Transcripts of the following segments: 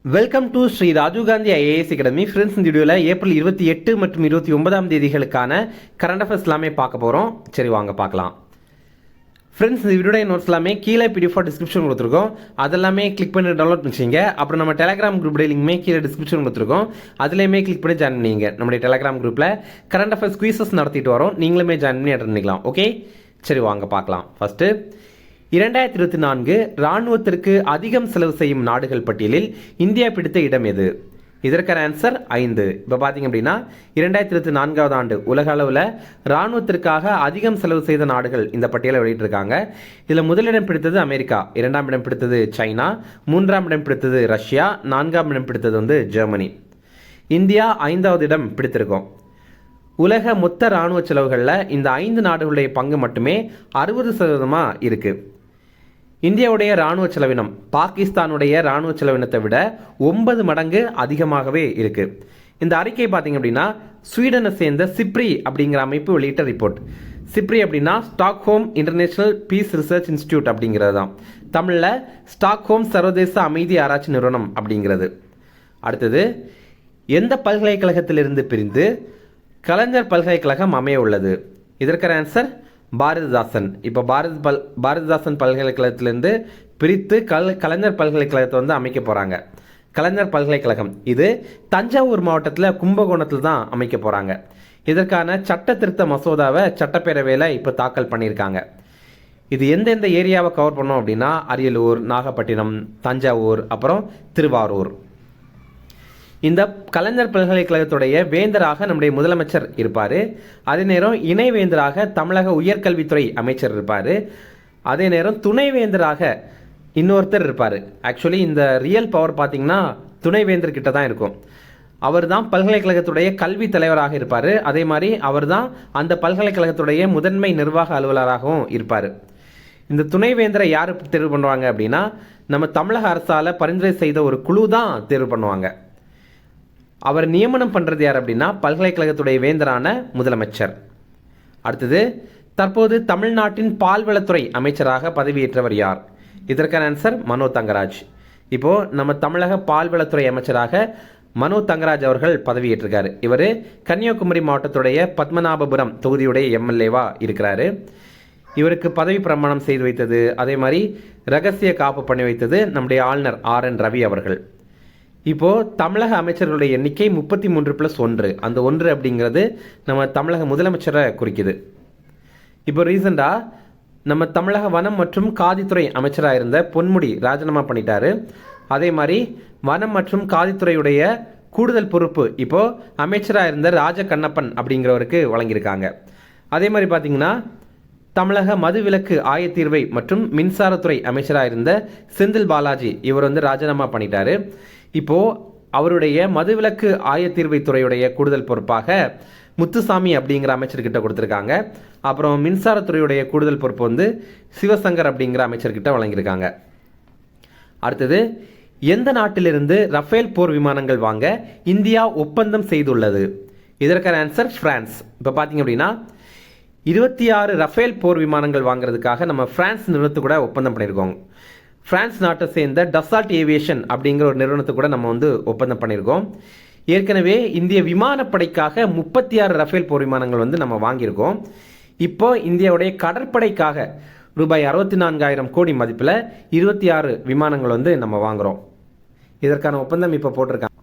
Welcome to Shri Rajiv Gandhi IAS academy. Friends, இந்த வீடியோவில் April 28 மற்றும் 29 தேதிகளுக்கான கரண்ட் அஃபேர்ஸ் எல்லாமே பார்க்க போகிறோம். சரி, வாங்க பார்க்கலாம். ஃப்ரெண்ட்ஸ், இந்த வீடியோட நோட்ஸ் எல்லாமே கீழே பிடிஎஃப் டிஸ்கிரிப்ஷன் கொடுத்துருக்கோம். அதெல்லாமே கிளிக் பண்ணி டவுன்லோட் பண்ணிச்சிங்க. அப்புறம் நம்ம டெலிகிராம் குரூப் லிங்க்மே கீழே டிஸ்கிரிப்ஷன் கொடுத்துருக்கோம். அதுலேயுமே கிளிக் பண்ணி ஜாயின் பண்ணிங்க. நம்மளுடைய டெலிகிராம் குரூப்பில் கரண்ட் அஃபேர்ஸ் குயிசஸ் நடத்திட்டு வரோம். நீங்களுமே ஜாயின் பண்ணி அட்டன் பண்ணிக்கலாம். ஓகே, சரி வாங்க பார்க்கலாம். ஃபஸ்ட்டு, 2024 இராணுவத்திற்கு அதிகம் செலவு செய்யும் நாடுகள் பட்டியலில் இந்தியா பிடித்த இடம் எது? இதற்கான ஆன்சர் 5. இப்போ பார்த்தீங்க அப்படின்னா 2024 ஆண்டு உலக அளவில் இராணுவத்திற்காக அதிகம் செலவு செய்த நாடுகள் இந்த பட்டியலை வெளியிட்டிருக்காங்க. இதில் முதலிடம் பிடித்தது அமெரிக்கா, 2ஆம் இடம் பிடித்தது சைனா, 3ஆம் இடம் பிடித்தது ரஷ்யா, 4ஆம் இடம் பிடித்தது ஜெர்மனி. இந்தியா 5வது இடம் பிடித்திருக்கோம். உலக மொத்த இராணுவ செலவுகளில் இந்த 5 நாடுகளுடைய பங்கு மட்டுமே 60% இருக்குது. இந்தியாவுடைய இராணுவ செலவினம் பாகிஸ்தானுடைய இராணுவ செலவினத்தை விட 9 மடங்கு அதிகமாகவே இருக்கு. இந்த அறிக்கை பார்த்தீங்க அப்படின்னா ஸ்வீடனை சேர்ந்த சிப்ரி அப்படிங்கிற அமைப்பு வெளியிட்ட ரிப்போர்ட். சிப்ரி அப்படின்னா Stockholm International Peace Research Institute அப்படிங்கிறது தான். தமிழில் ஸ்டாக்ஹோம் சர்வதேச அமைதி ஆராய்ச்சி நிறுவனம் அப்படிங்கிறது. அடுத்தது, எந்த பல்கலைக்கழகத்திலிருந்து பிரிந்து கலைஞர் பல்கலைக்கழகம் அமைய உள்ளது? இதற்கான ஆன்சர் பாரதிதாசன். இப்போ பாரதிதாசன் பல்கலைக்கழகத்திலேருந்து பிரித்து கலைஞர் பல்கலைக்கழகத்தை அமைக்க போகிறாங்க. கலைஞர் பல்கலைக்கழகம் இது தஞ்சாவூர் மாவட்டத்தில் கும்பகோணத்தில் தான் அமைக்க போகிறாங்க. இதற்கான சட்ட திருத்த மசோதாவை சட்டப்பேரவையில் இப்போ தாக்கல் பண்ணியிருக்காங்க. இது எந்தெந்த ஏரியாவை கவர் பண்ணோம் அப்படின்னா அரியலூர், நாகப்பட்டினம், தஞ்சாவூர், அப்புறம் திருவாரூர். இந்த கலைஞர் பல்கலைக்கழகத்துடைய வேந்தராக நம்முடைய முதலமைச்சர் இருப்பார். அதே நேரம் இணை வேந்தராக தமிழக உயர்கல்வித்துறை அமைச்சர் இருப்பார். அதே நேரம் துணைவேந்தராக இன்னொருத்தர் இருப்பார். ஆக்சுவலி இந்த ரியல் பவர் பார்த்தீங்கன்னா துணைவேந்தர் கிட்ட தான் இருக்கும். அவர் தான் பல்கலைக்கழகத்துடைய கல்வி தலைவராக இருப்பார். அதே மாதிரி அவர் தான் அந்த பல்கலைக்கழகத்துடைய முதன்மை நிர்வாக அலுவலராகவும் இருப்பார். இந்த துணைவேந்தரை யார் தேர்வு பண்ணுவாங்க அப்படின்னா நம்ம தமிழக அரசால் பரிந்துரை செய்த ஒரு குழு தான் தேர்வு பண்ணுவாங்க. அவர் நியமனம் பண்ணுறது யார் அப்படின்னா பல்கலைக்கழகத்துடைய வேந்தரான முதலமைச்சர். அடுத்தது, தற்போது தமிழ்நாட்டின் பால்வளத்துறை அமைச்சராக பதவியேற்றவர் யார்? இதற்கான ஆன்சர் மனோ தங்கராஜ். இப்போது நம்ம தமிழக பால்வளத்துறை அமைச்சராக மனோ தங்கராஜ் அவர்கள் பதவியேற்றிருக்காரு. இவர் கன்னியாகுமரி மாவட்டத்துடைய பத்மநாபபுரம் தொகுதியுடைய எம்எல்ஏவா இருக்கிறாரு. இவருக்கு பதவி பிரமாணம் செய்து வைத்தது, அதே மாதிரி ரகசிய காப்பு பண்ணி வைத்தது நம்முடைய ஆளுநர் RN ரவி அவர்கள். இப்போது தமிழக அமைச்சர்களுடைய எண்ணிக்கை 33+1. அந்த 1 அப்படிங்கிறது நம்ம தமிழக முதலமைச்சரை குறிக்குது. இப்போ ரீசெண்டாக நம்ம தமிழக வனம் மற்றும் காதித்துறை அமைச்சராக இருந்த பொன்முடி ராஜினாமா பண்ணிட்டாரு. அதே மாதிரி வனம் மற்றும் காதித்துறையுடைய கூடுதல் பொறுப்பு இப்போது அமைச்சராக இருந்த ராஜகண்ணப்பன் அப்படிங்கிறவருக்கு வழங்கியிருக்காங்க. அதே மாதிரி பார்த்தீங்கன்னா தமிழக மதுவிலக்கு ஆயத்தீர்வை மற்றும் மின்சாரத்துறை அமைச்சராக இருந்த செந்தில் பாலாஜி இவர் ராஜினாமா பண்ணிட்டாரு. இப்போது அவருடைய மதுவிலக்கு ஆயத்தீர்வை துறையுடைய கூடுதல் பொறுப்பாக முத்துசாமி அப்படிங்கிற அமைச்சர்கிட்ட கொடுத்துருக்காங்க. அப்புறம் மின்சாரத்துறையுடைய கூடுதல் பொறுப்பு சிவசங்கர் அப்படிங்கிற அமைச்சர்கிட்ட வழங்கியிருக்காங்க. அடுத்தது, எந்த நாட்டிலிருந்து ரஃபேல் போர் விமானங்கள் வாங்க இந்தியா ஒப்பந்தம் செய்துள்ளது? இதற்கான ஆன்சர் பிரான்ஸ். இப்போ பார்த்தீங்க அப்படின்னா 26 ரஃபேல் போர் விமானங்கள் வாங்குறதுக்காக நம்ம பிரான்ஸ் நிறுவனத்து கூட ஒப்பந்தம் பண்ணியிருக்கோம். பிரான்ஸ் நாட்டை சேர்ந்த டசால்ட் ஏவியேஷன் அப்படிங்கிற ஒரு நிறுவனத்தை கூட நம்ம ஒப்பந்தம் பண்ணியிருக்கோம். ஏற்கனவே இந்திய விமானப்படைக்காக 36 ரஃபேல் போர் விமானங்கள் நம்ம வாங்கியிருக்கோம். இப்போ இந்தியாவுடைய கடற்படைக்காக ரூபாய் 64,000 கோடி மதிப்பில் 26 விமானங்கள் நம்ம வாங்குகிறோம். இதற்கான ஒப்பந்தம் இப்போ போட்டிருக்காங்க.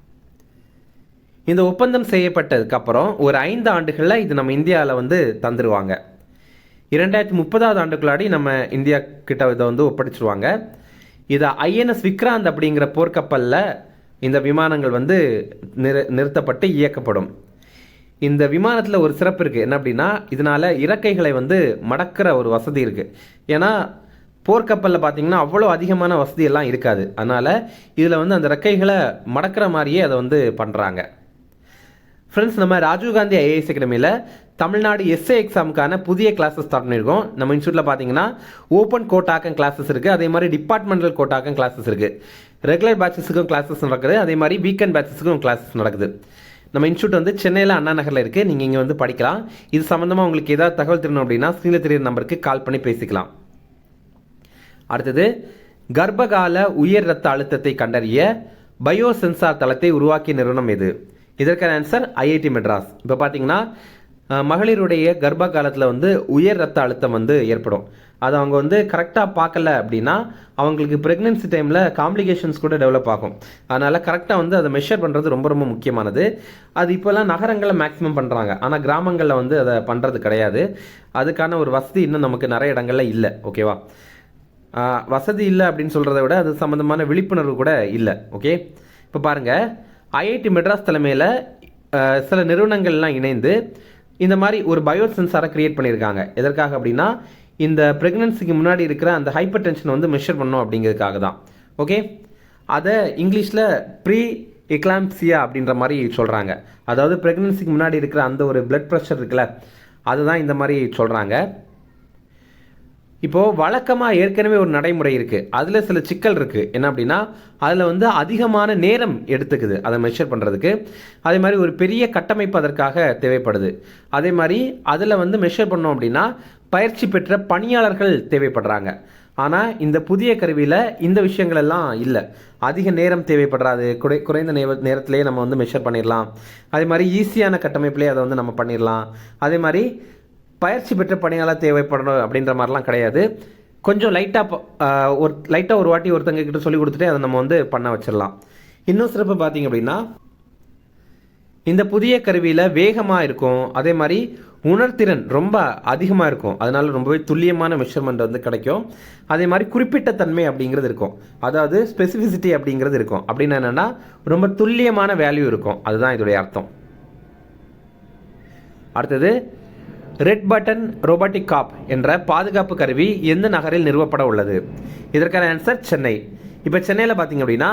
இந்த ஒப்பந்தம் செய்யப்பட்டதுக்கு அப்புறம் ஒரு 5 ஆண்டுகளில் இது நம்ம இந்தியாவில் தந்துடுவாங்க. 2030 ஆண்டுக்குள்ளாடி நம்ம இந்தியா கிட்ட இதை ஒப்படைச்சிருவாங்க. இதை INS விக்ராந்த் அப்படிங்கிற போர்க்கப்பலில் இந்த விமானங்கள் நிறுத்தப்பட்டு இயக்கப்படும். இந்த விமானத்தில் ஒரு சிறப்பு இருக்குது. என்ன அப்படின்னா இதனால் இறக்கைகளை மடக்கிற ஒரு வசதி இருக்குது. ஏன்னா போர்க்கப்பலில் பார்த்தீங்கன்னா அவ்வளோ அதிகமான வசதியெல்லாம் இருக்காது. அதனால் இதில் அந்த இறக்கைகளை மடக்கிற மாதிரியே அதை பண்ணுறாங்க. ஃப்ரெண்ட்ஸ், நம்ம ராஜீவ்காந்தி ஐஏஎஸ் அகாடமியில் தமிழ்நாடு எஸ்ஏ எக்ஸாமுக்கான புதிய கிளாஸஸ் ஸ்டார்ட் பண்ணியிருக்கோம். நம்ம இன்ஸ்டியூட்டில் பார்த்தீங்கன்னா ஓப்பன் கோட்டாக்கம் கிளாஸஸ் இருக்குது. அதே மாதிரி டிபார்ட்மெண்டல் கோட்டாக்கம் கிளாஸஸ் இருக்குது. ரெகுலர் பேட்சஸுக்கும் கிளாஸஸ் நடக்குது. அதே மாதிரி வீக்கெண்ட் பேட்சஸுக்கும் கிளாஸஸ் நடக்குது. நம்ம இன்ஸ்டியூட் சென்னையில் அண்ணா நகரில் இருக்குது. நீங்கள் இங்கே படிக்கலாம். இது சம்மந்தமாக உங்களுக்கு ஏதாவது தகவல் தெரியணும் அப்படின்னா ஸ்க்ரீனில் தெரியுற நம்பருக்கு கால் பண்ணி பேசிக்கலாம். அடுத்தது, கர்ப்பகால உயர் இரத்த அழுத்தத்தை கண்டறிய பயோ சென்சார் தளத்தை உருவாக்கிய நிறுவனம் எது? இதற்கான ஆன்சர் ஐஐடி மெட்ராஸ். இப்போ பார்த்தீங்கன்னா மகளிருடைய கர்ப்ப காலத்தில் வந்து உயர் ரத்த அழுத்தம் வந்து ஏற்படும். அது அவங்க வந்து கரெக்டாக பார்க்கல அப்படின்னா அவங்களுக்கு ப்ரெக்னென்சி டைமில் காம்ப்ளிகேஷன்ஸ் கூட டெவலப் ஆகும். அதனால் கரெக்டாக வந்து அதை மெஷர் பண்ணுறது ரொம்ப ரொம்ப முக்கியமானது. அது இப்போல்லாம் நகரங்களில் மேக்ஸிமம் பண்ணுறாங்க, ஆனால் கிராமங்களில் வந்து அதை பண்ணுறது கிடையாது. அதுக்கான ஒரு வசதி இன்னும் நமக்கு நிறைய இடங்களில் இல்லை. ஓகேவா? வசதி இல்லை அப்படின்னு சொல்கிறத விட அது சம்மந்தமான விழிப்புணர்வு கூட இல்லை. ஓகே, இப்போ பாருங்கள், ஐஐடி மெட்ராஸ் தலைமையில் சில நிறுவனங்கள்லாம் இணைந்து இந்த மாதிரி ஒரு பயோ சென்சாரை கிரியேட் பண்ணியிருக்காங்க. எதற்காக அப்படின்னா இந்த ப்ரெக்னன்சிக்கு முன்னாடி இருக்கிற அந்த ஹைப்பர் டென்ஷனை வந்து மெஷர் பண்ணணும் அப்படிங்கிறதுக்காக தான். ஓகே, அதை இங்கிலீஷில் ப்ரீ எக்லாம்ப்சியா அப்படின்ற மாதிரி சொல்கிறாங்க. அதாவது ப்ரெக்னன்சிக்கு முன்னாடி இருக்கிற அந்த ஒரு பிளட் ப்ரெஷர் இருக்குல்ல, அதுதான் இந்த மாதிரி சொல்கிறாங்க. இப்போது வழக்கமாக ஏற்கனவே ஒரு நடைமுறை இருக்குது, அதில் சில சிக்கல் இருக்குது. என்ன அப்படின்னா அதில் வந்து அதிகமான நேரம் எடுத்துக்குது அதை மெஷர் பண்ணுறதுக்கு. அதே மாதிரி ஒரு பெரிய கட்டமைப்பு அதற்காக தேவைப்படுது. அதே மாதிரி அதில் வந்து மெஷர் பண்ணோம் அப்படின்னா பயிற்சி பெற்ற பணியாளர்கள் தேவைப்படுறாங்க. ஆனால் இந்த புதிய கருவியில் இந்த விஷயங்கள் எல்லாம் இல்லை. அதிக நேரம் தேவைப்படுறாது, குறைந்த நேரத்திலே நம்ம வந்து மெஷர் பண்ணிடலாம். அதே மாதிரி ஈஸியான கட்டமைப்புலேயே அதை வந்து நம்ம பண்ணிடலாம். அதே மாதிரி பயிற்சி பெற்ற பணியாளர் தேவைப்படணும் அப்படின்ற மாதிரிலாம் கிடையாது. கொஞ்சம் லைட்டாக ஒரு வாட்டி ஒருத்தங்க கிட்ட சொல்லி கொடுத்துட்டு அதை நம்ம வந்து பண்ண வச்சிடலாம். இன்னும் சிறப்பு பார்த்தீங்க அப்படின்னா இந்த புதிய கருவியில் வேகமாக இருக்கும், அதே மாதிரி உணர்திறன் ரொம்ப அதிகமாக இருக்கும். அதனால ரொம்பவே துல்லியமான மெஷர்மெண்ட் வந்து கிடைக்கும். அதே மாதிரி குறிப்பிட்ட தன்மை அப்படிங்கிறது இருக்கும், அதாவது ஸ்பெசிஃபிசிட்டி அப்படிங்கிறது இருக்கும். அப்படின்னா என்னென்னா ரொம்ப துல்லியமான வேல்யூ இருக்கும், அதுதான் இதோடைய அர்த்தம். அடுத்தது, ரெட் பட்டன் ரோபோட்டிக் காப் என்ற பாதுகாப்பு கருவி எந்த நகரில் நிறுவப்பட உள்ளது? இதற்கான ஆன்சர் சென்னை. இப்போ சென்னையில் பார்த்தீங்க அப்படின்னா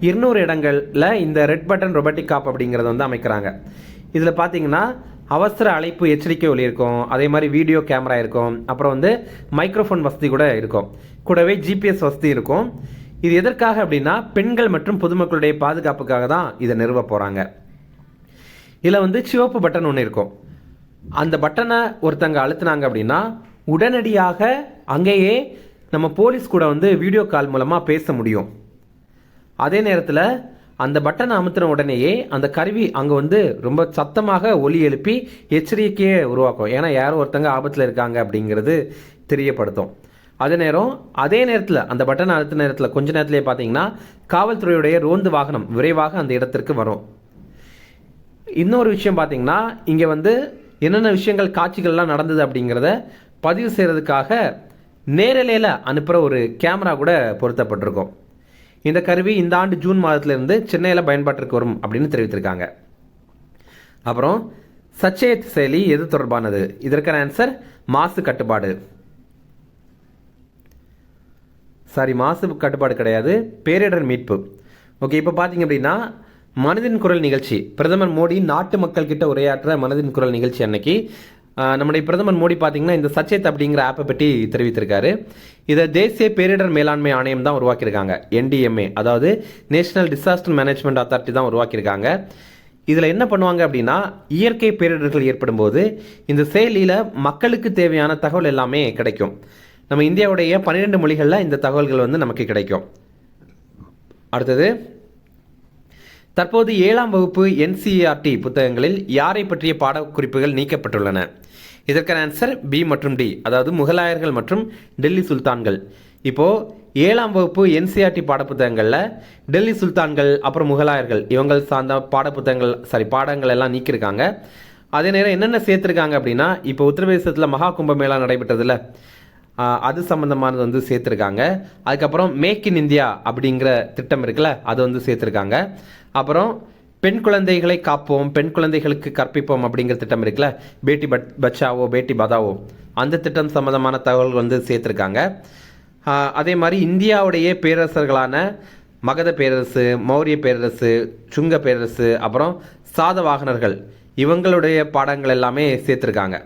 200 இடங்களில் இந்த ரெட் பட்டன் ரோபோட்டிக் காப் அப்படிங்கிறத வந்து அமைக்கிறாங்க. இதில் பார்த்தீங்கன்னா அவசர அழைப்பு எச்சரிக்கை ஒலி இருக்கும், அதே மாதிரி வீடியோ கேமரா இருக்கும், அப்புறம் வந்து மைக்ரோஃபோன் வசதி கூட இருக்கும், கூடவே ஜிபிஎஸ் வசதி இருக்கும். இது எதற்காக அப்படின்னா பெண்கள் மற்றும் பொதுமக்களுடைய பாதுகாப்புக்காக தான் இதை நிறுவ போகிறாங்க. இதில் வந்து சிவப்பு பட்டன் ஒன்று இருக்கும். அந்த பட்டனை ஒருத்தங்க அழுத்தினாங்க அப்படின்னா உடனடியாக அங்கேயே நம்ம போலீஸ் கூட வந்து வீடியோ கால் மூலமாக பேச முடியும். அதே நேரத்தில் அந்த பட்டனை அமுத்தின உடனேயே அந்த கருவி அங்கே வந்து ரொம்ப சத்தமாக ஒலி எழுப்பி எச்சரிக்கையே உருவாக்கும். ஏன்னா யாரோ ஒருத்தங்க ஆபத்தில் இருக்காங்க அப்படிங்கிறது தெரியப்படுத்தும். அதே நேரத்தில் அந்த பட்டனை அழுத்தின நேரத்தில் கொஞ்ச நேரத்திலே பார்த்தீங்கன்னா காவல்துறையுடைய ரோந்து வாகனம் விரைவாக அந்த இடத்திற்கு வரும். இன்னொரு விஷயம் பார்த்தீங்கன்னா இங்கே வந்து என்னென்ன விஷயங்கள் காட்சிகள்லாம் நடந்தது அப்படிங்கிறத பதிவு செய்கிறதுக்காக நேரலையில் அனுப்புகிற ஒரு கேமரா கூட பொருத்தப்பட்டிருக்கும். இந்த கருவி இந்த ஆண்டு ஜூன் மாதத்திலிருந்து சென்னையில் பயன்பாட்டிற்கு வரும் அப்படின்னு தெரிவித்திருக்காங்க. அப்புறம் சச்சேத் செயலி எது தொடர்பானது? இதற்கான ஆன்சர் மாசு கட்டுப்பாடு. மாசு கட்டுப்பாடு கிடையாது, பேரிடர் மீட்பு. ஓகே, இப்போ பார்த்தீங்க அப்படின்னா மனதின் குரல் நிகழ்ச்சி, பிரதமர் மோடி நாட்டு மக்கள் கிட்ட உரையாற்ற மனதின் குரல் நிகழ்ச்சி அன்னைக்கு நம்முடைய பிரதமர் மோடி பார்த்தீங்கன்னா இந்த சச்சேத் அப்படிங்கிற ஆப்பை பற்றி தெரிவித்திருக்காரு. இதை தேசிய பேரிடர் மேலாண்மை ஆணையம் தான் உருவாக்கியிருக்காங்க, NDMA, அதாவது நேஷனல் டிசாஸ்டர் மேனேஜ்மெண்ட் அத்தாரிட்டி தான் உருவாக்கியிருக்காங்க. இதில் என்ன பண்ணுவாங்க அப்படின்னா இயற்கை பேரிடர்கள் ஏற்படும் போது இந்த செயலியில் மக்களுக்கு தேவையான தகவல் எல்லாமே கிடைக்கும். நம்ம இந்தியாவுடைய 12 மொழிகளில் இந்த தகவல்கள் வந்து நமக்கு கிடைக்கும். அடுத்தது, தற்போது 7ஆம் வகுப்பு NCERT புத்தகங்களில் யாரை பற்றிய பாடக்குறிப்புகள் நீக்கப்பட்டுள்ளன? இதற்கான ஆன்சர் B மற்றும் D, அதாவது முகலாயர்கள் மற்றும் டெல்லி சுல்தான்கள். இப்போது 7ஆம் வகுப்பு NCERT பாடப்புத்தகங்களில் டெல்லி சுல்தான்கள் அப்புறம் முகலாயர்கள் இவங்கள் சார்ந்த பாடங்கள் எல்லாம் நீக்கியிருக்காங்க. அதே நேரம் என்னென்ன சேர்த்துருக்காங்க அப்படின்னா இப்போ உத்தரப்பிரதேசத்தில் மகா கும்பமேளா நடைபெற்றதில்ல, அது சம்மந்தமானது வந்து சேர்த்துருக்காங்க. அதுக்கப்புறம் மேக் இன் இந்தியா அப்படிங்கிற திட்டம் இருக்குல்ல, அது வந்து சேர்த்துருக்காங்க. அப்புறம் பெண் குழந்தைகளை காப்போம், பெண் குழந்தைகளுக்கு கற்பிப்போம் அப்படிங்கிற திட்டம் இருக்குல்ல, பேட்டி பச்சாவோ பேட்டி பதாவோ, அந்த திட்டம் சம்மந்தமான தகவல்கள் வந்து சேர்த்துருக்காங்க. அதே மாதிரி இந்தியாவுடைய பேரரசர்களான மகத பேரரசு, மௌரிய பேரரசு, சுங்க பேரரசு, அப்புறம் சாதவாகனர்கள் இவங்களுடைய பாடங்கள் எல்லாமே சேர்த்துருக்காங்க.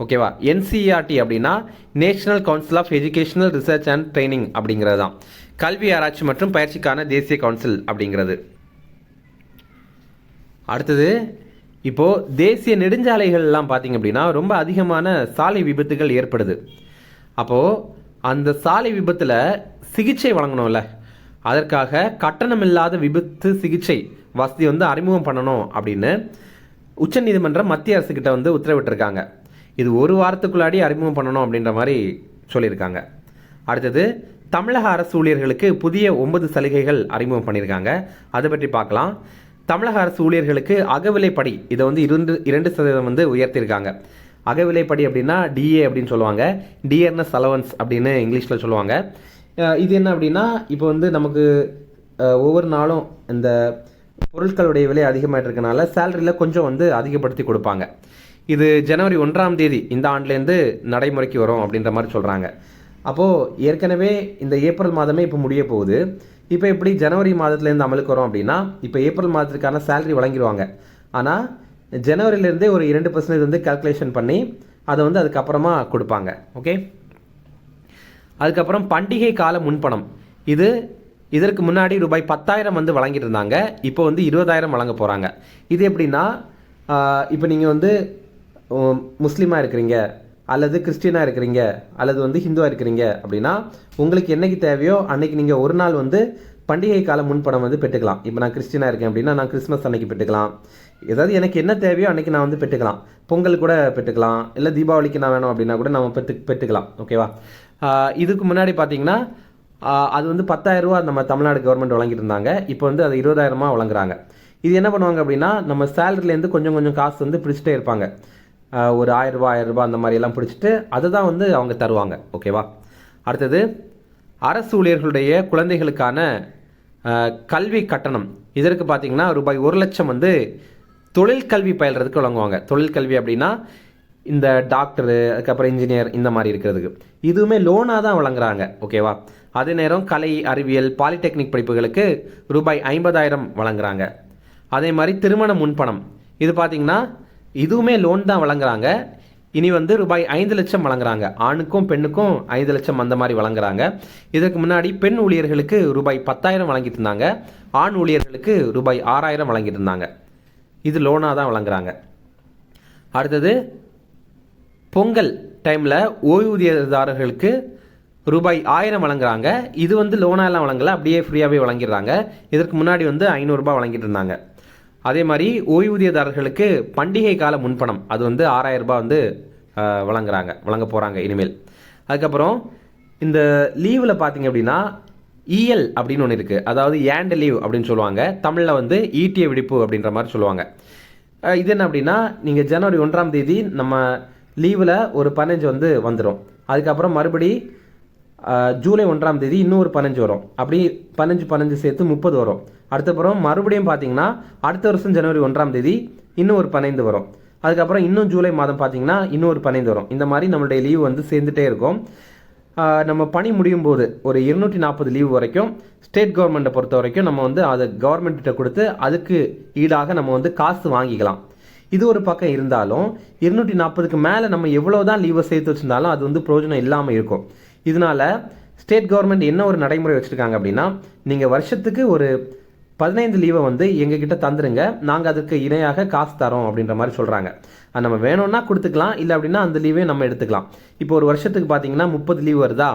ஓகேவா? NCERT அப்படின்னா National Council of Educational Research and Training அப்படிங்கிறது தான், கல்வி ஆராய்ச்சி மற்றும் பயிற்சிக்கான தேசிய கவுன்சில் அப்படிங்கிறது. அடுத்தது, இப்போது தேசிய நெடுஞ்சாலைகள்லாம் பார்த்திங்க அப்படின்னா ரொம்ப அதிகமான சாலை விபத்துகள் ஏற்படுது. அப்போது அந்த சாலை விபத்தில் சிகிச்சை வழங்கணும்ல, அதற்காக கட்டணமில்லாத விபத்து சிகிச்சை வசதி வந்து அறிமுகம் பண்ணணும் அப்படின்னு உச்சநீதிமன்றம் மத்திய அரசுக்கிட்ட வந்து உத்தரவிட்டிருக்காங்க. இது ஒரு வாரத்துக்குள்ளாடி அறிமுகம் பண்ணணும் அப்படின்ற மாதிரி சொல்லியிருக்காங்க. அடுத்தது தமிழக அரசு ஊழியர்களுக்கு புதிய 9 சலுகைகள் அறிமுகம் பண்ணியிருக்காங்க. அதை பற்றி பார்க்கலாம். தமிழக அரசு ஊழியர்களுக்கு அகவிலைப்படி இதை வந்து 2% வந்து உயர்த்தியிருக்காங்க. அகவிலைப்படி அப்படின்னா டிஏ அப்படின்னு சொல்லுவாங்க, டியர்னஸ் அலவன்ஸ் அப்படின்னு இங்கிலீஷில் சொல்லுவாங்க. இது என்ன அப்படின்னா, இப்போ வந்து நமக்கு ஒவ்வொரு நாளும் இந்த பொருட்களுடைய விலை அதிகமாகிட்டு இருக்கனால சேலரியில் கொஞ்சம் வந்து அதிகப்படுத்தி கொடுப்பாங்க. இது ஜனவரி 1ஆம் தேதி இந்த ஆண்டுலேருந்து நடைமுறைக்கு வரும் அப்படின்ற மாதிரி சொல்கிறாங்க. அப்போது ஏற்கனவே இந்த ஏப்ரல் மாதமே இப்போ முடிய போகுது. இப்போ எப்படி ஜனவரி மாதத்துலேருந்து அமலுக்கு வரும் அப்படின்னா, இப்போ ஏப்ரல் மாதத்துக்கான சேலரி வழங்கிடுவாங்க. ஆனால் ஜனவரியிலேருந்தே ஒரு 2% வந்து கால்குலேஷன் பண்ணி அதை வந்து அதுக்கப்புறமா கொடுப்பாங்க. ஓகே, அதுக்கப்புறம் பண்டிகை கால முன்பணம், இதற்கு முன்னாடி ரூபாய் 10,000 வந்து வழங்கிட்டு இருந்தாங்க. இப்போ வந்து 20,000 வழங்க போகிறாங்க. இது எப்படின்னா, இப்போ நீங்கள் வந்து முஸ்லீமாக இருக்கிறீங்க அல்லது கிறிஸ்டினாக இருக்கிறீங்க அல்லது வந்து ஹிந்துவாக இருக்கிறீங்க அப்படின்னா, உங்களுக்கு என்னைக்கு தேவையோ அன்னைக்கு நீங்கள் ஒரு நாள் வந்து பண்டிகை கால முன்பணம் வந்து பெற்றுக்கலாம். இப்போ நான் கிறிஸ்டினாக இருக்கேன் அப்படின்னா நான் கிறிஸ்மஸ் அன்னைக்கு பெற்றுக்கலாம். ஏதாவது எனக்கு என்ன தேவையோ அன்னைக்கு நான் வந்து பெற்றுக்கலாம். பொங்கல் கூட பெற்றுக்கலாம், இல்லை தீபாவளிக்கு நான் வேணும் அப்படின்னா கூட நம்ம பெற்றுக்கலாம். ஓகேவா? இதுக்கு முன்னாடி பார்த்தீங்கன்னா அது வந்து 10,000 ரூபா நம்ம தமிழ்நாடு கவர்மெண்ட் வழங்கிட்டு இருந்தாங்க. இப்போ வந்து அது 20,000 வழங்குறாங்க. இது என்ன பண்ணுவாங்க அப்படின்னா, நம்ம சேலரிலேருந்து கொஞ்சம் கொஞ்சம் காசு வந்து பிடிச்சிட்டே இருப்பாங்க. ஒரு 1000 ரூபா அந்த மாதிரி எல்லாம் பிடிச்சிட்டு அதை தான் வந்து அவங்க தருவாங்க. ஓகேவா? அடுத்தது அரசு ஊழியர்களுடைய குழந்தைகளுக்கான கல்வி கட்டணம், இதற்கு பார்த்தீங்கன்னா ரூபாய் 1,00,000 வந்து தொழில் கல்வி பயில்றதுக்கு வழங்குவாங்க. தொழில் கல்வி அப்படின்னா இந்த டாக்டரு, அதுக்கப்புறம் இன்ஜினியர் இந்த மாதிரி இருக்கிறதுக்கு இதுவுமே லோனாக தான் வழங்குறாங்க. ஓகேவா? அதே நேரம் கலை, அறிவியல், பாலிடெக்னிக் படிப்புகளுக்கு ரூபாய் 50,000 வழங்குறாங்க. அதே மாதிரி திருமண முன்பணம், இது பார்த்தீங்கன்னா இதுவுமே லோன் தான் வழங்குறாங்க. இனி வந்து ரூபாய் 5,00,000 வழங்குறாங்க. ஆணுக்கும் பெண்ணுக்கும் 5,00,000 அந்த மாதிரி வழங்குறாங்க. இதற்கு முன்னாடி பெண் ஊழியர்களுக்கு ரூபாய் 10,000 வழங்கிட்டு இருந்தாங்க. ஆண் ஊழியர்களுக்கு ரூபாய் 6,000 வழங்கிட்டு இருந்தாங்க. இது லோனாக தான் வழங்குறாங்க. அடுத்தது பொங்கல் டைமில் ஓய்வூதியதாரர்களுக்கு ரூபாய் 1000 வழங்குறாங்க. இது வந்து லோனாலாம் வழங்கலை, அப்படியே ஃப்ரீயாகவே வழங்கிடுறாங்க. இதற்கு முன்னாடி வந்து 500 ரூபாய் வழங்கிட்டு இருந்தாங்க. அதே மாதிரி ஓய்வூதியதாரர்களுக்கு பண்டிகை கால முன்பணம் அது வந்து 6,000 ரூபாய் வந்து வழங்க போகிறாங்க இனிமேல். அதுக்கப்புறம் இந்த லீவில் பார்த்தீங்க அப்படின்னா இஎல் அப்படின்னு ஒன்று இருக்குது, அதாவது ஏண்ட் லீவ் அப்படின்னு சொல்லுவாங்க. தமிழில் வந்து ஈட்டிய விடுப்பு அப்படின்ற மாதிரி சொல்லுவாங்க. இது என்ன அப்படின்னா, நீங்கள் ஜனவரி 1ஆம் தேதி நம்ம லீவில் ஒரு 15 வந்து வந்துடும். அதுக்கப்புறம் மறுபடி ஜூலை 1ஆம் தேதி இன்னொரு 15 வரும். அப்படி 15 சேர்த்து 30 வரும். அடுத்தப்புறம் மறுபடியும் பார்த்தீங்கன்னா அடுத்த வருஷம் ஜனவரி 1ஆம் தேதி இன்னும் ஒரு 15 வரும். அதுக்கப்புறம் இன்னும் ஜூலை மாதம் பார்த்தீங்கன்னா இன்னொரு 15 வரும். இந்த மாதிரி நம்மளுடைய லீவ் வந்து சேர்ந்துட்டே இருக்கும். நம்ம பணி முடியும் போது ஒரு 240 லீவ் வரைக்கும் ஸ்டேட் கவர்மெண்ட்டை பொறுத்த வரைக்கும் நம்ம வந்து அதை கவர்மெண்ட்டிட்ட கொடுத்து அதுக்கு ஈடாக நம்ம வந்து காசு வாங்கிக்கலாம். இது ஒரு பக்கம் இருந்தாலும் 240க்கு மேலே நம்ம எவ்வளோதான் லீவை சேர்த்து வச்சிருந்தாலும் அது வந்து பிரயோஜனம் இல்லாமல் இருக்கும். இதனால ஸ்டேட் கவர்மெண்ட் என்ன ஒரு நடைமுறை வச்சுருக்காங்க அப்படின்னா, நீங்கள் வருஷத்துக்கு ஒரு 15 லீவை வந்து எங்ககிட்ட தந்துருங்க, நாங்கள் அதுக்கு இணையாக காசு தரோம் அப்படின்ற மாதிரி சொல்கிறாங்க. நம்ம வேணும்னா கொடுத்துக்கலாம், இல்லை அப்படின்னா அந்த லீவே நம்ம எடுத்துக்கலாம். இப்போ ஒரு வருஷத்துக்கு பார்த்தீங்கன்னா 30 லீவ் வருதா,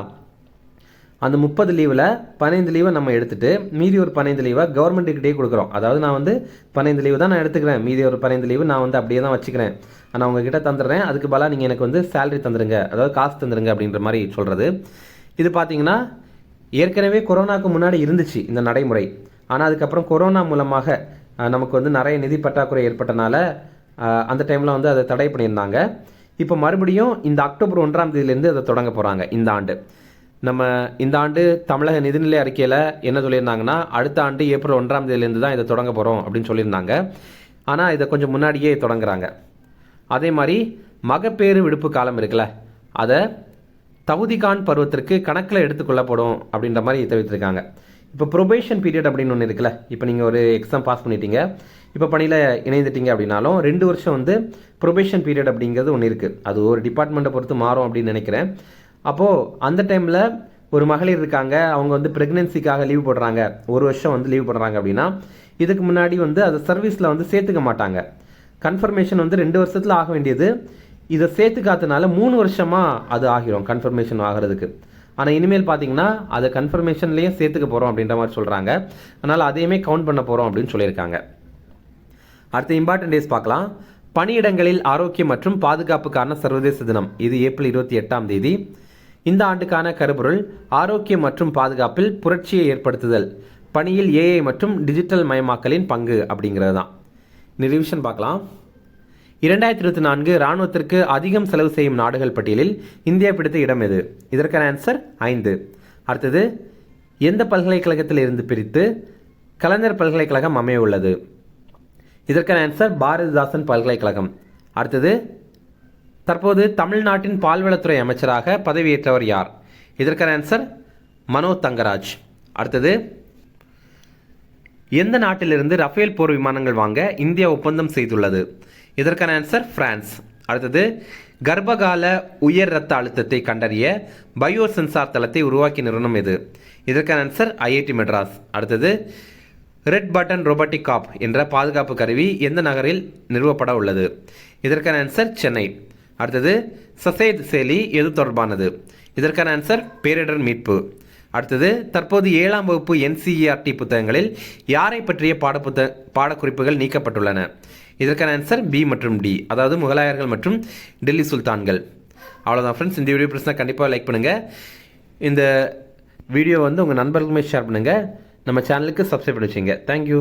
அந்த 30 லீவில் 15 லீவை நம்ம எடுத்துகிட்டு மீதி ஒரு 15 லீவை கவர்மெண்ட்டுக்கிட்டே கொடுக்குறோம். அதாவது நான் வந்து 15 லீவு தான் நான் எடுத்துக்கிறேன், மீதி ஒரு 15 லீவு நான் வந்து அப்படியே தான் வச்சுக்கிறேன், நான் உங்ககிட்ட தந்துடுறேன், அதுக்கு பதிலாக நீங்கள் எனக்கு வந்து சேலரி தந்துடுங்க, அதாவது காசு தந்துடுங்க அப்படின்ற மாதிரி சொல்கிறது. இது பார்த்தீங்கன்னா ஏற்கனவே கொரோனாவுக்கு முன்னாடி இருந்துச்சு இந்த நடைமுறை. ஆனால் அதுக்கப்புறம் கொரோனா மூலமாக நமக்கு வந்து நிறைய நிதி பற்றாக்குறை ஏற்பட்டனால அந்த டைமில் வந்து அதை தடை பண்ணியிருந்தாங்க. இப்போ மறுபடியும் இந்த அக்டோபர் 1ஆம் தேதியிலேருந்து அதை தொடங்க போகிறாங்க இந்த ஆண்டு. நம்ம இந்த ஆண்டு தமிழக நிதிநிலை அறிக்கையில் என்ன சொல்லியிருந்தாங்கன்னா, அடுத்த ஆண்டு ஏப்ரல் 1ஆம் தேதியிலேருந்து தான் இதை தொடங்க போகிறோம் அப்படின்னு சொல்லியிருந்தாங்க. ஆனால் இதை கொஞ்சம் முன்னாடியே தொடங்குறாங்க. அதே மாதிரி மகப்பேறு விடுப்பு காலம் இருக்குல்ல, அதை தகுதிகான் பருவத்திற்கு கணக்கில் எடுத்துக்கொள்ளப்படும் அப்படின்ற மாதிரி தெரிவித்திருக்காங்க. இப்போ ப்ரொபேஷன் பீரியட் அப்படின்னு ஒன்று இருக்குல்ல, இப்போ நீங்கள் ஒரு எக்ஸாம் பாஸ் பண்ணிட்டீங்க, இப்போ பணியில் இணைந்துட்டீங்க அப்படின்னாலும் 2 வருஷம் வந்து ப்ரொபேஷன் பீரியட் அப்படிங்கிறது ஒன்று இருக்குது. அது ஒரு டிபார்ட்மெண்ட்டை பொறுத்து மாறும் அப்படின்னு நினைக்கிறேன். அப்போது அந்த டைமில் ஒரு மகளிர் இருக்காங்க, அவங்க வந்து ப்ரெக்னென்சிக்காக லீவ் போடுறாங்க, 1 வருஷம் வந்து லீவ் போடுறாங்க அப்படின்னா இதுக்கு முன்னாடி வந்து அதை சர்வீஸில் வந்து சேர்த்துக்க மாட்டாங்க. கன்ஃபர்மேஷன் வந்து 2 வருஷத்தில் ஆக வேண்டியது இதை சேர்த்துக்காதனால 3 வருஷமாக அது ஆகிரும் கன்ஃபர்மேஷன் ஆகிறதுக்கு. ஆனால் இனிமேல் பார்த்தீங்கன்னா அதை கன்ஃபர்மேஷன்லேயும் சேர்த்துக்க போகிறோம் அப்படின்ற மாதிரி சொல்கிறாங்க. அதனால் அதையுமே கவுண்ட் பண்ண போகிறோம் அப்படின்னு சொல்லியிருக்காங்க. அடுத்த இம்பார்ட்டன்ட் டேஸ் பார்க்கலாம். பணியிடங்களில் ஆரோக்கியம் மற்றும் பாதுகாப்புக்கான சர்வதேச தினம், இது ஏப்ரல் 28 இந்த ஆண்டுக்கான கருப்பொருள் ஆரோக்கியம் மற்றும் பாதுகாப்பில் புரட்சியை ஏற்படுத்துதல், பணியில் ஏஐ மற்றும் டிஜிட்டல் மயமாக்கலின் பங்கு அப்படிங்கிறது தான். ரிவிஷன் பார்க்கலாம். 2024 இராணுவத்திற்கு அதிகம் செலவு செய்யும் நாடுகள் பட்டியலில் இந்தியா பிடித்த இடம் எது? இதற்கான ஆன்சர் 5. அடுத்தது, எந்த பல்கலைக்கழகத்தில் இருந்து பிரித்து கலைஞர் பல்கலைக்கழகம் அமைய உள்ளது? இதற்கான ஆன்சர் பாரதிதாசன் பல்கலைக்கழகம். அடுத்தது, தற்போது தமிழ்நாட்டின் பால்வளத்துறை அமைச்சராக பதவியேற்றவர் யார்? இதற்கான ஆன்சர் மனோ தங்கராஜ். அடுத்தது, எந்த நாட்டிலிருந்து ரஃபேல் போர் விமானங்கள் வாங்க இந்தியா ஒப்பந்தம் செய்துள்ளது? இதற்கான ஆன்சர் பிரான்ஸ். அடுத்தது, கர்ப்பகால உயர் இரத்த அழுத்தத்தை கண்டறிய பயோ சென்சார் தளத்தை உருவாக்கிய நிறுவனம் எது? இதற்கான ஆன்சர் ஐஐடி மெட்ராஸ். அடுத்தது, ரெட் பட்டன் ரோபோட்டிக் காப் என்ற பாதுகாப்பு கருவி எந்த நகரில் நிறுவப்பட உள்ளது? இதற்கான ஆன்சர் சென்னை. அடுத்தது, சசேத் செயலி எது தொடர்பானது? இதற்கான ஆன்சர் பேரிடர் மீட்பு. அடுத்தது, தற்போது 7ஆம் வகுப்பு NCERT புத்தகங்களில் யாரை பற்றிய பாடக்குறிப்புகள் நீக்கப்பட்டுள்ளன? இதற்கான ஆன்சர் பி மற்றும் டி, அதாவது முகலாயர்கள் மற்றும் டெல்லி சுல்தான்கள். அவ்வளோதான் ஃப்ரெண்ட்ஸ். இந்த வீடியோ பிரச்சனை கண்டிப்பாக லைக் பண்ணுங்கள். இந்த வீடியோ உங்கள் நண்பர்களுமே ஷேர் பண்ணுங்கள். நம்ம சேனலுக்கு சப்ஸ்கிரைப் பண்ணி வச்சுங்க. தேங்க்யூ.